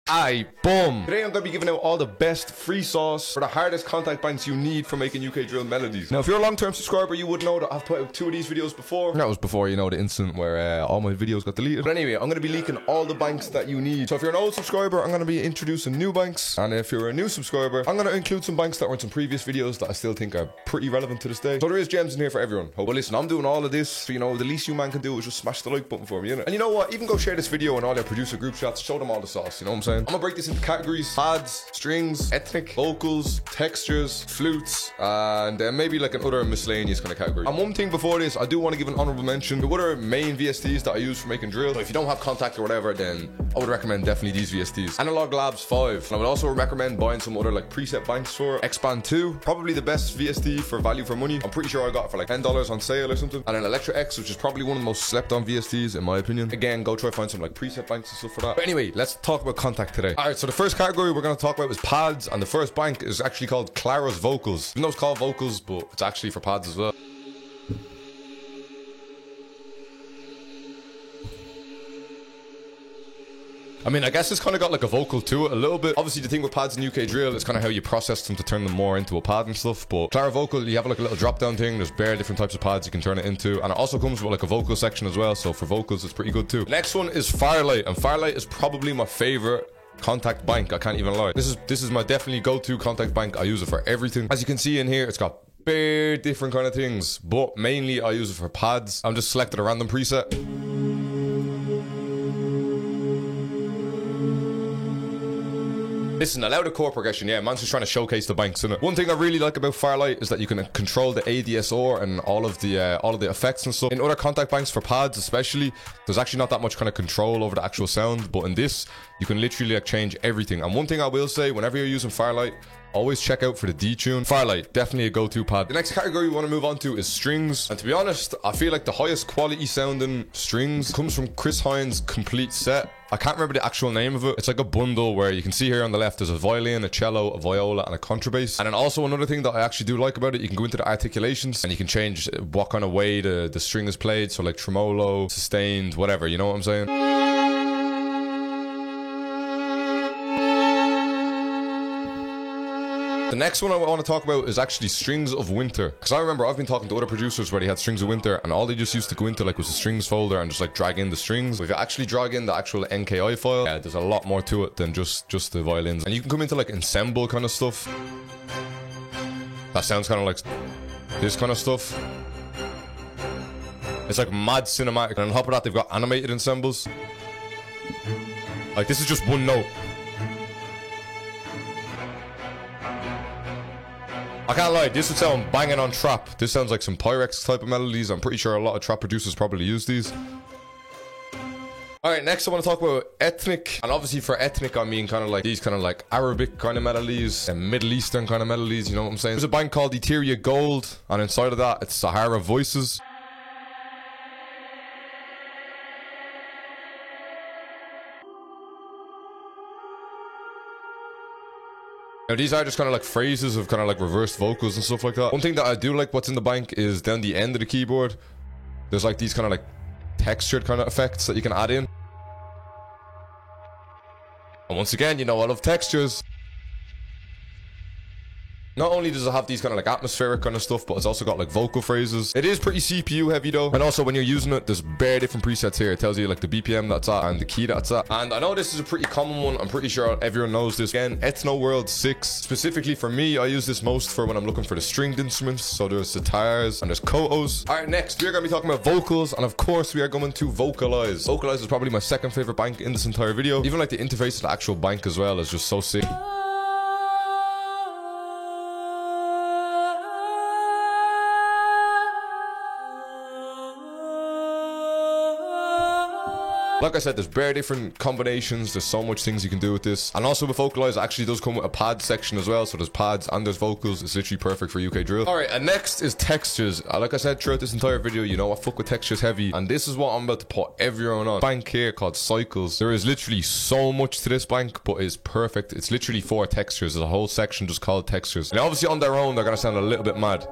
Aye, boom. Today I'm going to be giving out all the best free sauce for the hardest contact banks you need for making UK drill melodies. Now, if you're a long-term subscriber, you would know that I've put out 2 of these videos before. That was before, you know, the incident where all my videos got deleted. But anyway, I'm going to be leaking all the banks that you need. So if you're an old subscriber, I'm going to be introducing new banks. And if you're a new subscriber, I'm going to include some banks that were in some previous videos that I still think are pretty relevant to this day. So there is gems in here for everyone. But listen, I'm doing all of this, so you know, the least you man can do is just smash the like button for me, innit? And you know what? Even go share this video in all your producer group chats, show them all the sauce, you know what I'm saying? I'm going to break this into categories: pads, strings, ethnic, vocals, textures, flutes, and maybe like another miscellaneous kind of category. And one thing before this, I do want to give an honorable mention to other main VSTs that I use for making drill. So if you don't have Kontakt or whatever, then I would recommend definitely these VSTs. Analog Labs 5. And I would also recommend buying some other like preset banks for Expand 2. Probably the best VST for value for money. I'm pretty sure I got it for like $10 on sale or something. And an Electra X, which is probably one of the most slept on VSTs in my opinion. Again, go try find some like preset banks and stuff for that. But anyway, let's talk about Kontakt today. Alright, so the first category we're going to talk about is pads, and the first bank is actually called Claros Vocals. Even though it's called vocals, but it's actually for pads as well. I mean, I guess it's kind of got like a vocal to it a little bit. Obviously, the thing with pads in UK drill is kind of how you process them to turn them more into a pad and stuff. But Claro Vocal, you have like a little drop down thing. There's bare different types of pads you can turn it into. And it also comes with like a vocal section as well. So for vocals, it's pretty good too. The next one is Firelight. And Firelight is probably my favorite Kontakt bank. I can't even lie. This is my definitely go-to Kontakt bank. I use it for everything. As you can see in here, it's got bare different kind of things. But mainly, I use it for pads. I'm just selecting a random preset. Listen, allow the chord progression. Yeah, man's just trying to showcase the banks, innit? One thing I really like about Firelight is that you can control the ADSR and all of the effects and stuff. In other Kontakt banks for pads especially, there's actually not that much kind of control over the actual sound, but in this, you can literally like change everything. And one thing I will say, whenever you're using Firelight, always check out for the detune. Firelight, definitely a go-to pad. The next category we want to move on to is strings. And to be honest, I feel like the highest quality sounding strings comes from Chris Hines' Complete Set. I can't remember the actual name of it. It's like a bundle where you can see here on the left there's a violin, a cello, a viola, and a contrabass. And then also another thing that I actually do like about it, you can go into the articulations and you can change what kind of way the string is played. So like tremolo, sustained, whatever, you know what I'm saying? The next one I want to talk about is actually Strings of Winter. Because I remember I've been talking to other producers where they had Strings of Winter and all they just used to go into like was the strings folder and just like drag in the strings. But if you actually drag in the actual NKI file, there's a lot more to it than just the violins. And you can come into like ensemble kind of stuff. That sounds kind of like this kind of stuff. It's like mad cinematic. And on top of that, they've got animated ensembles. Like this is just one note. I can't lie, this would sound banging on trap. This sounds like some Pyrex type of melodies. I'm pretty sure a lot of trap producers probably use these. Alright, next I want to talk about ethnic. And obviously for ethnic, I mean kind of like these kind of like Arabic kind of melodies and Middle Eastern kind of melodies, you know what I'm saying? There's a band called Etheria Gold, and inside of that, it's Sahara Voices. Now these are just kind of like phrases of kind of like reversed vocals and stuff like that. One thing that I do like what's in the bank is down the end of the keyboard, there's like these kind of like textured kind of effects that you can add in. And once again, you know I love textures. Not only does it have these kind of like atmospheric kind of stuff, but it's also got like vocal phrases. It is pretty CPU heavy though. And also when you're using it, there's bare different presets here. It tells you like the BPM that's at and the key that's at. And I know this is a pretty common one. I'm pretty sure everyone knows this. Again, Ethno World 6. Specifically for me, I use this most for when I'm looking for the stringed instruments. So there's sitars and there's kotos. Alright, next we are going to be talking about vocals. And of course we are going to Vocalize. Vocalize is probably my second favorite bank in this entire video. Even like the interface to the actual bank as well is just so sick. Like I said, there's bare different combinations. There's so much things you can do with this. And also with Vocalize, it actually does come with a pad section as well. So there's pads and there's vocals. It's literally perfect for UK drill. Alright, and next is textures. Like I said throughout this entire video, you know I fuck with textures heavy. And this is what I'm about to put everyone on. Bank here called Cycles. There is literally so much to this bank, but it's perfect. It's literally 4 textures. There's a whole section just called textures. And obviously on their own, they're going to sound a little bit mad.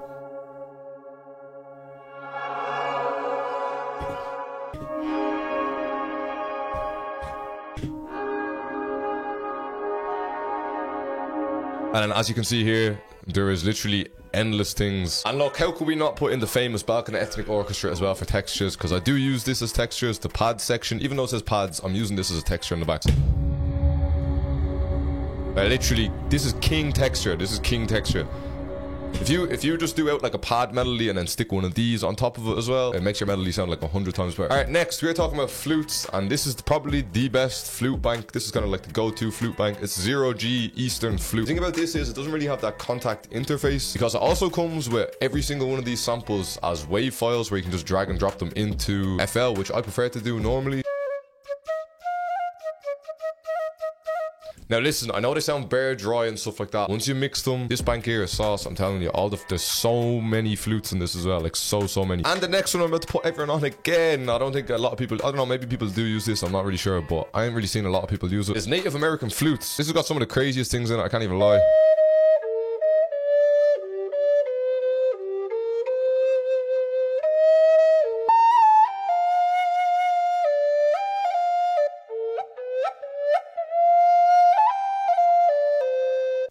And then as you can see here, there is literally endless things. And look, how could we not put in the famous Balkan Ethnic Orchestra as well for textures? Because I do use this as textures. The pad section, even though it says pads, I'm using this as a texture in the back. Literally, this is king texture. This is king texture. If you just do out like a pad melody and then stick one of these on top of it as well, it makes your melody sound like 100 times better. Alright, next we're talking about flutes, and this is probably the best flute bank. This is kind of like the go-to flute bank. It's Zero G Eastern Flute. The thing about this is it doesn't really have that contact interface, because it also comes with every single one of these samples as WAV files where you can just drag and drop them into FL, which I prefer to do normally. Now listen, I know they sound bare dry and stuff like that. Once you mix them, this bank here is sauce. I'm telling you, there's so many flutes in this as well, like so many. And the next one I'm about to put everyone on again. I don't think a lot of people, I don't know, maybe people do use this, I'm not really sure, but I ain't really seen a lot of people use it. It's Native American flutes. This has got some of the craziest things in it, I can't even lie.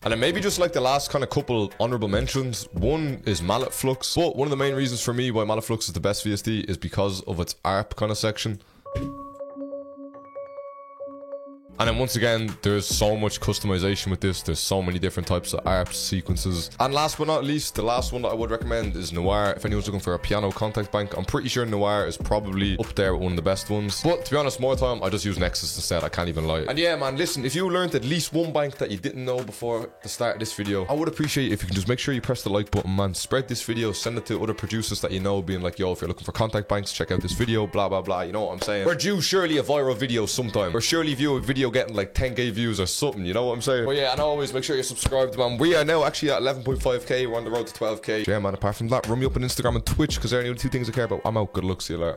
And then maybe just like the last kind of couple honorable mentions. One is Mallet Flux. But one of the main reasons for me why Mallet Flux is the best VSD is because of its ARP kind of section. And then once again, there's so much customization with this. There's so many different types of ARPs, sequences. And last but not least, the last one that I would recommend is Noir. If anyone's looking for a piano contact bank, I'm pretty sure Noir is probably up there with one of the best ones. But to be honest, more time, I just use Nexus instead. I can't even lie. And yeah, man, listen, if you learned at least one bank that you didn't know before the start of this video, I would appreciate if you can just make sure you press the like button, man. Spread this video, send it to other producers that you know, being like, yo, if you're looking for contact banks, check out this video, blah, blah, blah. You know what I'm saying? We're due surely a viral video sometime. We're surely view a video getting like 10k views or something, you know what I'm saying? But yeah, and always make sure you're subscribed, man. We are now actually at 11.5k. We're on the road to 12k. Yeah, man, apart from that, run me up on Instagram and Twitch, because they're the only two things I care about. I'm out. Good luck. See you later.